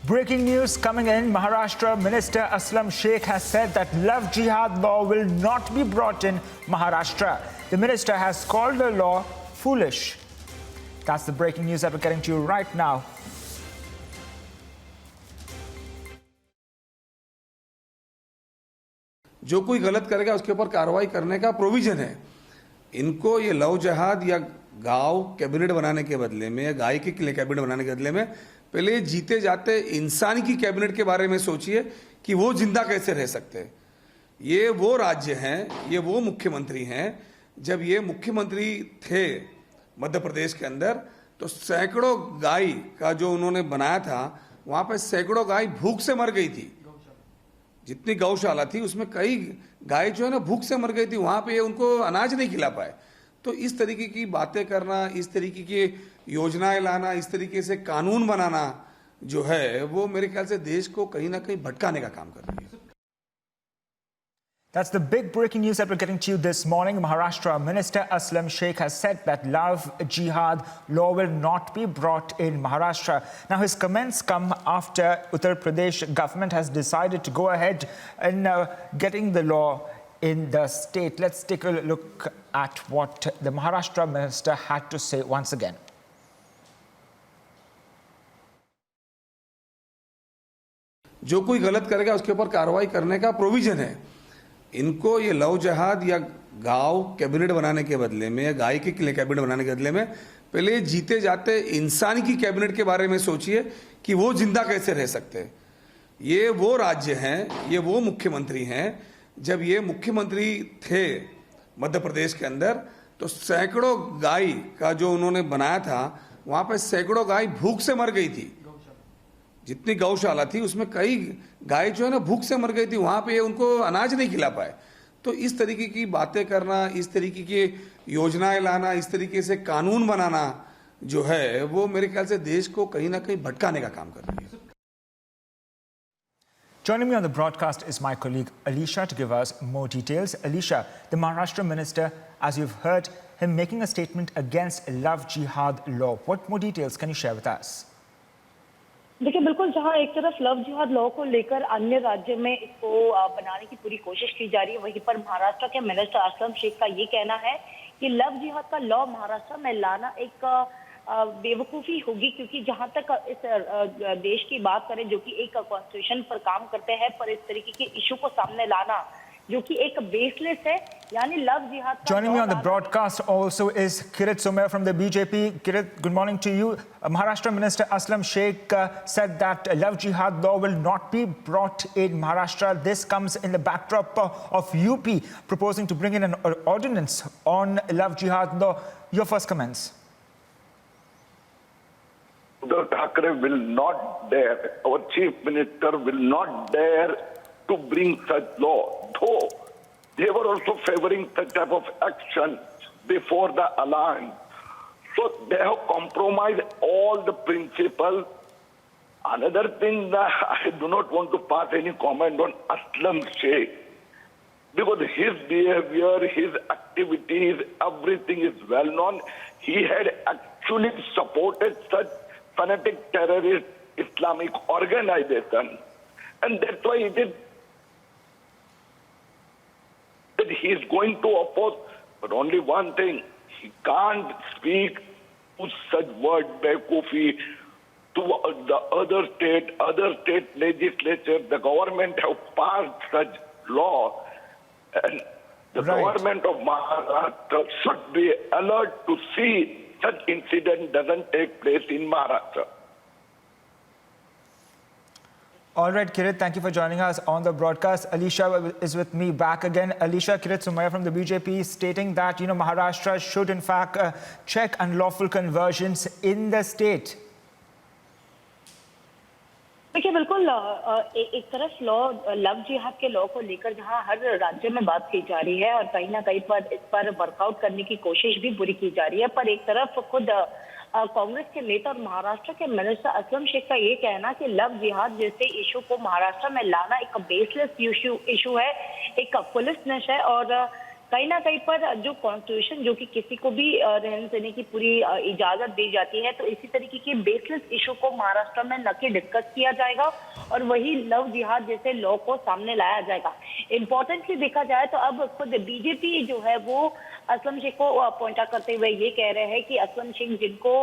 Breaking news coming in. Maharashtra Minister Aslam Sheikh has said that love jihad law will not be brought in Maharashtra. The minister has called the law foolish. That's the breaking news that we're getting to you right now. जो कोई गलत करेगा उसके ऊपर कार्रवाई करने का provision है। इनको ये लव जहाद या गांव कैबिनेट बनाने के बदले में या गाय के लिए कैबिनेट बनाने के बदले में पहले जीते जाते इंसान की कैबिनेट के बारे में सोचिए कि वो जिंदा कैसे रह सकते हैं। ये वो राज्य हैं, ये वो मुख्यमंत्री हैं। जब ये मुख्यमंत्री थे मध्य प्रदेश के अंदर तो सैकड़ों गाय का जो उन्होंने बनाया था, वहां पे सैकड़ों गाय भूख से मर गई थी। जितनी गौशाला थी उसमें कई गाय जो है ना भूख से मर गई थी, वहां पे उनको अनाज नहीं खिला पाए। तो इस तरीके की बातें करना, इस तरीके की योजनाएं लाना, इस तरीके से कानून बनाना जो है वो मेरे ख्याल से देश को कहीं ना कहीं भटकाने का काम कर रही है। That's the big breaking news that we're getting to you this morning. Maharashtra Minister Aslam Sheikh has said that love jihad law will not be brought in Maharashtra. Now, his comments come after Uttar Pradesh government has decided to go ahead and getting the law in the state. Let's take a look at what the Maharashtra minister had to say once again. जो कोई गलत करेगा उसके ऊपर कार्रवाई करने का provision है। इनको ये लव जहाद या गांव कैबिनेट बनाने के बदले में या गाय के लिए कैबिनेट बनाने के बदले में पहले जीते जाते इंसान की कैबिनेट के बारे में सोचिए कि वो जिंदा कैसे रह सकते हैं। ये वो राज्य हैं, ये वो मुख्यमंत्री हैं। जब ये मुख्यमंत्री थे मध्य प्रदेश के अंदर तो सैकड़ों गाय का जो उन्होंने बनाया था, वहां पे सैकड़ों गाय भूख से मर गई थी। जितनी गौशाला थी उसमें कई गाय जो है ना भूख से मर गई थी, वहां पे उनको अनाज नहीं खिला पाए। तो इस तरीके की बातें करना, इस तरीके की योजनाएं लाना, इस तरीके से कानून बनाना जो है वो मेरे ख्याल से देश को कहीं ना कहीं भटकाने का काम कर रही है। Joining me on the broadcast is my colleague Alisha to give us more details. Alisha, the Maharashtra minister, as you've heard him making a statement against love jihad law. What more details can you share with us? देखिए, बिल्कुल, जहां एक तरफ love जिहाद law को लेकर अन्य राज्य में इसको बनाने की पूरी कोशिश की जा रही है, वहीं पर महाराष्ट्र के मिनिस्टर असलम शेख का ये कहना है कि लव जिहाद का लॉ महाराष्ट्र में लाना एक बेवकूफ़ी होगी, क्योंकि जहां तक इस देश की बात करें जो कि एक कॉन्स्टिट्यूशन पर काम करते हैं, पर इस तरीके के इशू को सामने लाना जो कि एक बेसलेस है, यानी लव जिहाद। Joining me on the broadcast also is Kirit Somaia from the BJP. Kirit, good morning to you. Maharashtra Minister Aslam Sheikh said that love jihad law will not be brought in Maharashtra. This comes in the backdrop of UP proposing to bring in an ordinance on love jihad law. Your first comments. Uddhav Thackeray will not dare, our chief minister will not dare to bring such law, though they were also favoring such type of action before the alliance. So they have compromised all the principles. Another thing that I do not want to pass any comment on Aslam Sheikh, because his behavior, his activities, everything is well known. He had actually supported such fanatic terrorist Islamic organization, and that's why he did that he is going to oppose. But only one thing, he can't speak to such word Bekufi to the other state legislature. The government have passed such law, and the government of Maharashtra should be alert to see such incident doesn't take place in Maharashtra. All right, Kirit, thank you for joining us on the broadcast. Alisha is with me back again. Alisha, Kirit Somaia from the BJP stating that, Maharashtra should in fact check unlawful conversions in the state. देखिए, बिल्कुल, एक तरफ love जिहाद के law को लेकर जहां हर राज्य में बात की जा रही है और कहीं ना कहीं पर इस पर वर्कआउट करने की कोशिश भी पूरी की जा रही है, पर एक तरफ खुद कांग्रेस के नेता और महाराष्ट्र के मिनिस्टर असलम शेख का ये कहना कि लव जिहाद जैसे इशू को महाराष्ट्र में लाना एक बेसलेस इशू है, एक पुलिस नश है, और कहीं ना कहीं पर जो कॉन्स्टिट्यूशन जो कि किसी को भी रहने सहने की पूरी इजाजत दी जाती है, तो इसी तरीके के बेसलेस इशू को महाराष्ट्र में न कि डिस्कस किया जाएगा और वही लव जिहाद जैसे लॉ को सामने लाया जाएगा। इम्पोर्टेंटली देखा जाए तो अब खुद बीजेपी जो है वो असलम शेख को पॉइंट आउट करते हुए ये कह रहे हैं कि असलम शेख जिनको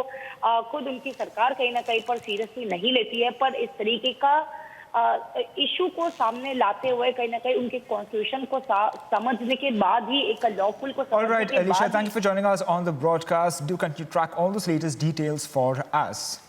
खुद उनकी सरकार कहीं ना कहीं पर सीरियसली नहीं लेती है, पर इस तरीके का इशू को सामने लाते हुए कहीं ना कहीं उनके कॉन्स्टिट्यूशन को समझने के बाद ही एक लॉफुल को All समझने right, के Alicia, बाद thank you for joining us on the broadcast. Do continue to track all those latest details for us.